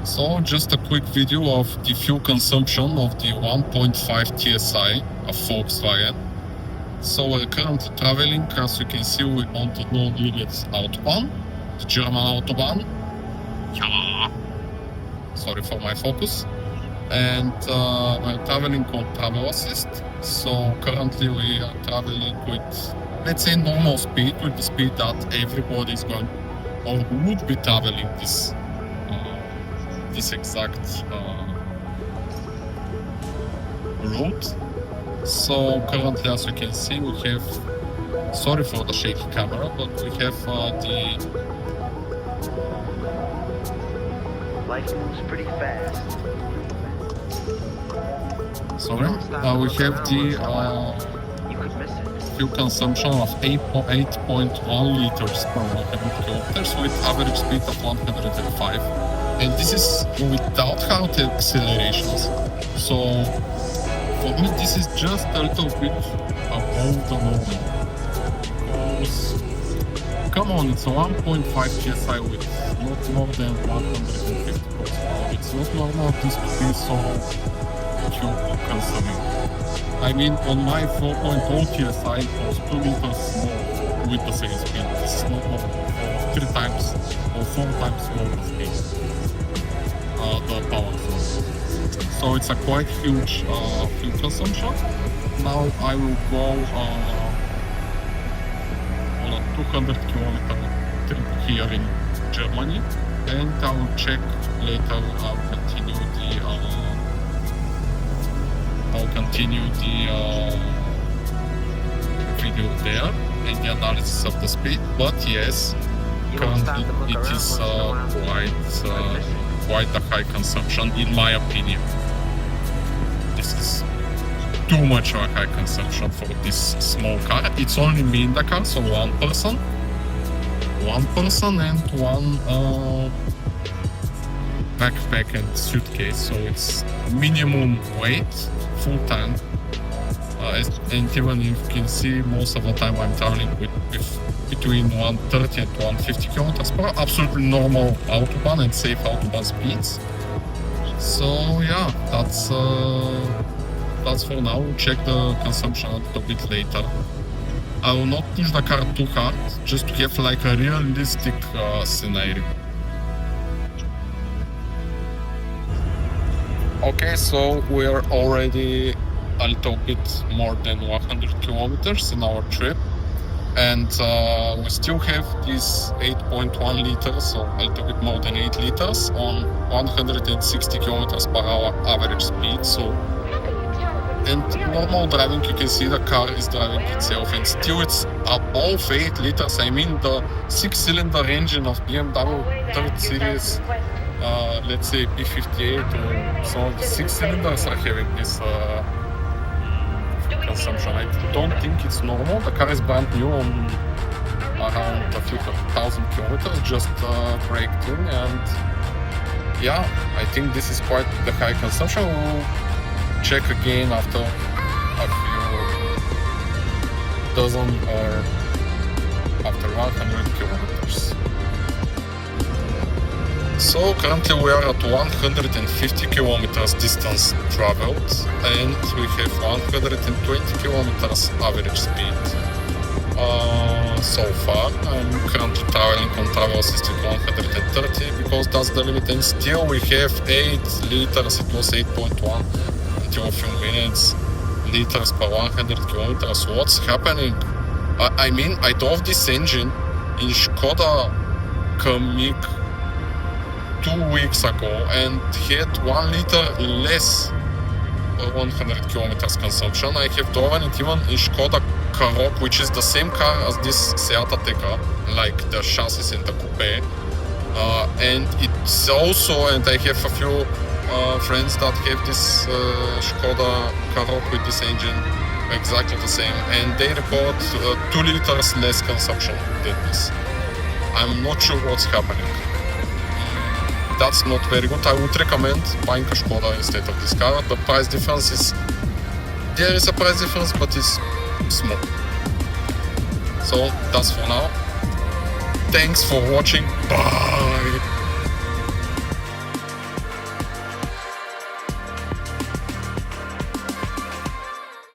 So just a quick video of the fuel consumption of the 1.5 TSI of Volkswagen. So we're currently traveling, as you can see, we're on the REAL-WORLDTEST Autobahn, the German Autobahn. Yeah. Sorry for my focus. And we're traveling on travel assist. So currently we are traveling with, let's say, normal speed, with the speed that everybody is going or would be traveling this exact route. So currently, as you can see, we have, sorry for the shaky camera, but we have the life moves pretty fast. Sorry, we have the You could miss it. fuel consumption of 8.1 liters per 100 kilometers with average speed of 135. And this is without hard accelerations. So for me, this is just a little bit above the normal. Because, come on, it's a 1.5 TSI with not more than 150 horsepower. It's not normal this to be so fuel consuming. I mean, on my 4.0 TSI, it was 2 liters more with the same speed. This is not normal. 3 times or 4 times more the speed. The power source. So it's a quite huge fuel consumption. Now I will go on a 200 kilometer trip here in Germany, and I will check later. I'll continue the video there and the analysis of the speed. But yes, currently it is quite a high consumption, in my opinion. This is too much of a high consumption for this small car. It's only me in the car, so one person and one backpack and suitcase, so it's minimum weight, full tank. And even if you can see, most of the time I'm traveling with between 130 and 150 kilometers per hour, absolutely normal autobahn and safe autobahn speeds. So yeah, that's for now. We'll check the consumption a little bit later. I will not push the car too hard, just to have like a realistic scenario. Okay, so we're already a little bit more than 100 kilometers in our trip, and we still have this 8.1 liters, so a little bit more than 8 liters on 160 kilometers per hour average speed. So, and normal driving, you can see the car is driving itself, and still it's above 8 liters. I mean, the 6-cylinder engine of BMW 3rd Series, let's say P58 or some of the 6 cylinders are having this consumption. I don't think it's normal. The car is brand new, on around a few thousand kilometers, just braked in, and yeah, I think this is quite the high consumption. We'll check again after a few dozen or after 100 kilometers. So currently we are at 150 kilometers distance traveled, and we have 120 kilometers average speed. So far, I'm currently traveling on travel assist with 130 because that's the limit, and still we have 8 liters, it was 8.1 until a few minutes, liters per 100 kilometers. What's happening? I mean, I drove this engine in Skoda Kamiq 2 weeks ago and had 1 liter less per 100 kilometers consumption. I have driven it even in Skoda Karoq, which is the same car as this Seat Ateca, like the chassis and the coupe. And it's also, and I have a few friends that have this Skoda Karoq with this engine, exactly the same, and they report 2 liters less consumption than this. I'm not sure what's happening. That's not very good. I would recommend buying a Skoda instead of this car. The price difference is, there is a price difference, but it's small. So that's for now. Thanks for watching. Bye.